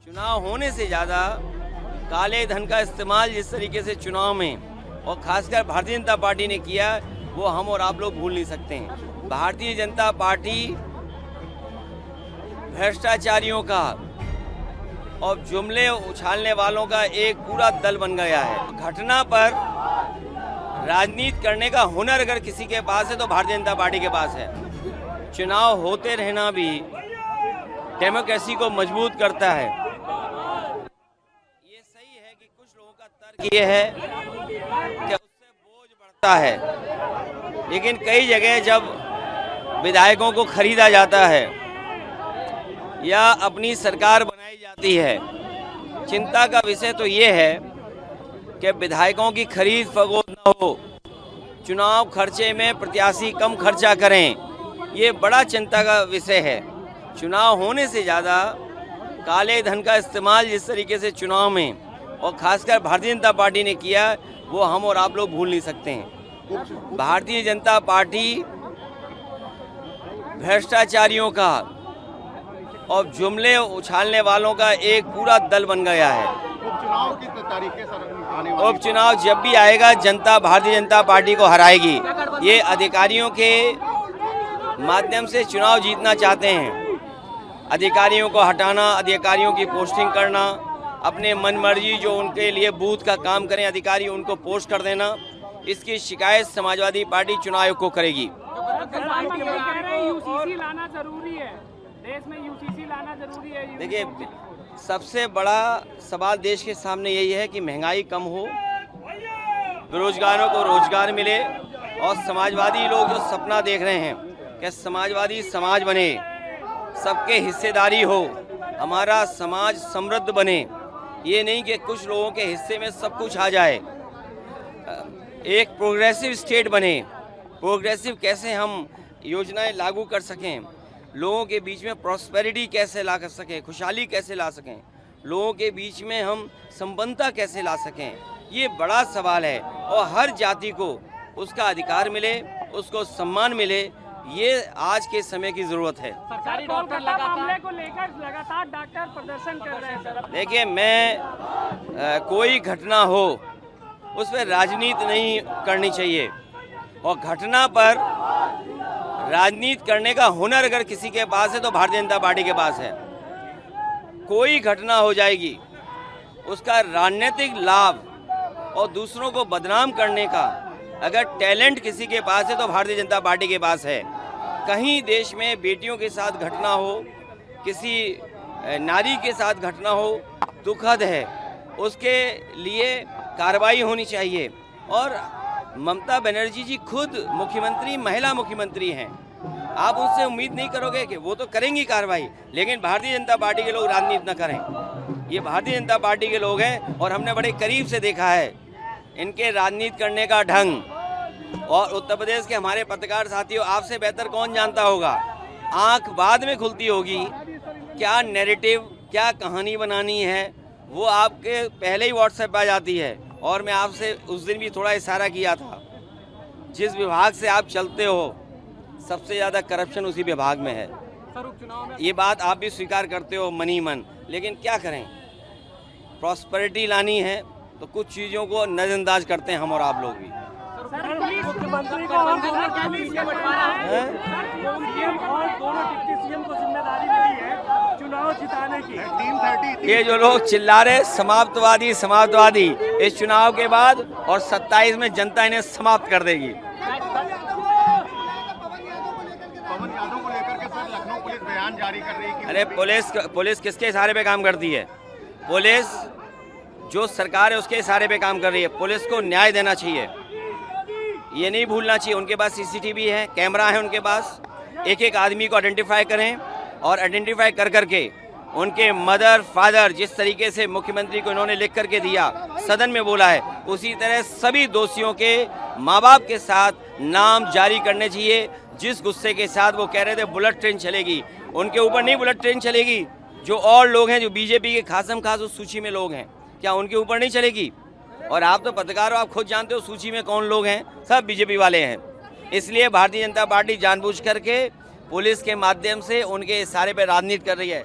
चुनाव होने से ज़्यादा काले धन का इस्तेमाल जिस तरीके से चुनाव में और खासकर भारतीय जनता पार्टी ने किया, वो हम और आप लोग भूल नहीं सकते हैं। भारतीय जनता पार्टी भ्रष्टाचारियों का और जुमले उछालने वालों का एक पूरा दल बन गया है। घटना पर राजनीति करने का हुनर अगर किसी के पास है तो भारतीय जनता पार्टी के पास है। चुनाव होते रहना भी डेमोक्रेसी को मजबूत करता है। ये सही है कि कुछ लोगों का तर्क ये है कि उससे बोझ बढ़ता है, लेकिन कई जगह जब विधायकों को खरीदा जाता है या अपनी सरकार बनाई जाती है, चिंता का विषय तो ये है कि विधायकों की खरीद फरोख्त न हो, चुनाव खर्चे में प्रत्याशी कम खर्चा करें, ये बड़ा चिंता का विषय है। चुनाव होने से ज़्यादा काले धन का इस्तेमाल जिस तरीके से चुनाव में और खासकर भारतीय जनता पार्टी ने किया, वो हम और आप लोग भूल नहीं सकते हैं। भारतीय जनता पार्टी भ्रष्टाचारियों का और जुमले उछालने वालों का एक पूरा दल बन गया है। उपचुनाव किस तारीख से उपचुनाव जब भी आएगा, जनता भारतीय जनता पार्टी को हराएगी। ये अधिकारियों के माध्यम से चुनाव जीतना चाहते हैं। अधिकारियों को हटाना, अधिकारियों की पोस्टिंग करना, अपने मनमर्जी जो उनके लिए बूथ का काम करें अधिकारी उनको पोस्ट कर देना, इसकी शिकायत समाजवादी पार्टी चुनाव आयोग को करेगी। यूसीसी लाना जरूरी है, देश में यूसीसी लाना जरूरी है। देखिए, सबसे बड़ा सवाल देश के सामने यही है कि महंगाई कम हो, बेरोजगारों को रोजगार मिले और समाजवादी लोग जो सपना देख रहे हैं कि समाजवादी समाज बने, सबके हिस्सेदारी हो, हमारा समाज समृद्ध बने, ये नहीं कि कुछ लोगों के हिस्से में सब कुछ आ जाए। एक प्रोग्रेसिव स्टेट बने। प्रोग्रेसिव कैसे हम योजनाएं लागू कर सकें, लोगों के बीच में प्रॉस्पेरिटी कैसे ला कर सकें, खुशहाली कैसे ला सकें, लोगों के बीच में हम संपन्नता कैसे ला सकें, ये बड़ा सवाल है। और हर जाति को उसका अधिकार मिले, उसको सम्मान मिले, ये आज के समय की ज़रूरत है। सरकारी डॉक्टर मामले को लेकर लगातार डॉक्टर प्रदर्शन कर रहे हैं। देखिए, मैं कोई घटना हो उस पर राजनीति नहीं करनी चाहिए, और घटना पर राजनीति करने का हुनर अगर किसी के पास है तो भारतीय जनता पार्टी के पास है। कोई घटना हो जाएगी, उसका राजनीतिक लाभ और दूसरों को बदनाम करने का अगर टैलेंट किसी के पास है तो भारतीय जनता पार्टी के पास है। कहीं देश में बेटियों के साथ घटना हो, किसी नारी के साथ घटना हो, दुखद है, उसके लिए कार्रवाई होनी चाहिए। और ममता बनर्जी जी खुद मुख्यमंत्री, महिला मुख्यमंत्री हैं, आप उनसे उम्मीद नहीं करोगे कि वो तो करेंगी कार्रवाई, लेकिन भारतीय जनता पार्टी के लोग राजनीति न करें। ये भारतीय जनता पार्टी के लोग हैं और हमने बड़े करीब से देखा है इनके राजनीति करने का ढंग। और उत्तर प्रदेश के हमारे पत्रकार साथियों, आपसे बेहतर कौन जानता होगा, आंख बाद में खुलती होगी, क्या नैरेटिव, क्या कहानी बनानी है, वो आपके पहले ही व्हाट्सएप आ जाती है। और मैं आपसे उस दिन भी थोड़ा इशारा किया था, जिस विभाग से आप चलते हो सबसे ज़्यादा करप्शन उसी विभाग में है। ये बात आप भी स्वीकार करते हो मनी मन, लेकिन क्या करें, प्रॉस्पेरिटी लानी है तो कुछ चीज़ों को नज़रअंदाज करते हैं हम और आप लोग भी। मुख्यमंत्री को और दोनों सीएम को जिम्मेदारी मिली है चुनाव जिताने की। ये जो लोग चिल्ला रहे समाप्तवादी समाप्तवादी, इस चुनाव के बाद और 27 में जनता इन्हें समाप्त कर देगी। पवन यादव को लेकर के सर लखनऊ पुलिस बयान जारी कर रही है। अरे पुलिस किसके इशारे पे काम करती है? पुलिस जो सरकार है उसके इशारे पे काम कर रही है। पुलिस को न्याय देना चाहिए, ये नहीं भूलना चाहिए। उनके पास सीसीटीवी है, कैमरा है उनके पास, एक एक आदमी को आइडेंटिफाई करें और आइडेंटिफाई कर करके उनके मदर फादर, जिस तरीके से मुख्यमंत्री को इन्होंने लिख करके दिया, सदन में बोला है, उसी तरह सभी दोषियों के माँ बाप के साथ नाम जारी करने चाहिए। जिस गुस्से के साथ वो कह रहे थे बुलेट ट्रेन चलेगी, उनके ऊपर नहीं बुलेट ट्रेन चलेगी। जो और लोग हैं, जो बीजेपी के खासम खास उस सूची में लोग हैं, क्या उनके ऊपर नहीं चलेगी? और आप तो पत्रकार हो, आप खुद जानते हो सूची में कौन लोग हैं, सब बीजेपी वाले हैं। इसलिए भारतीय जनता पार्टी जानबूझ करके पुलिस के माध्यम से उनके इशारे पर राजनीति कर रही है।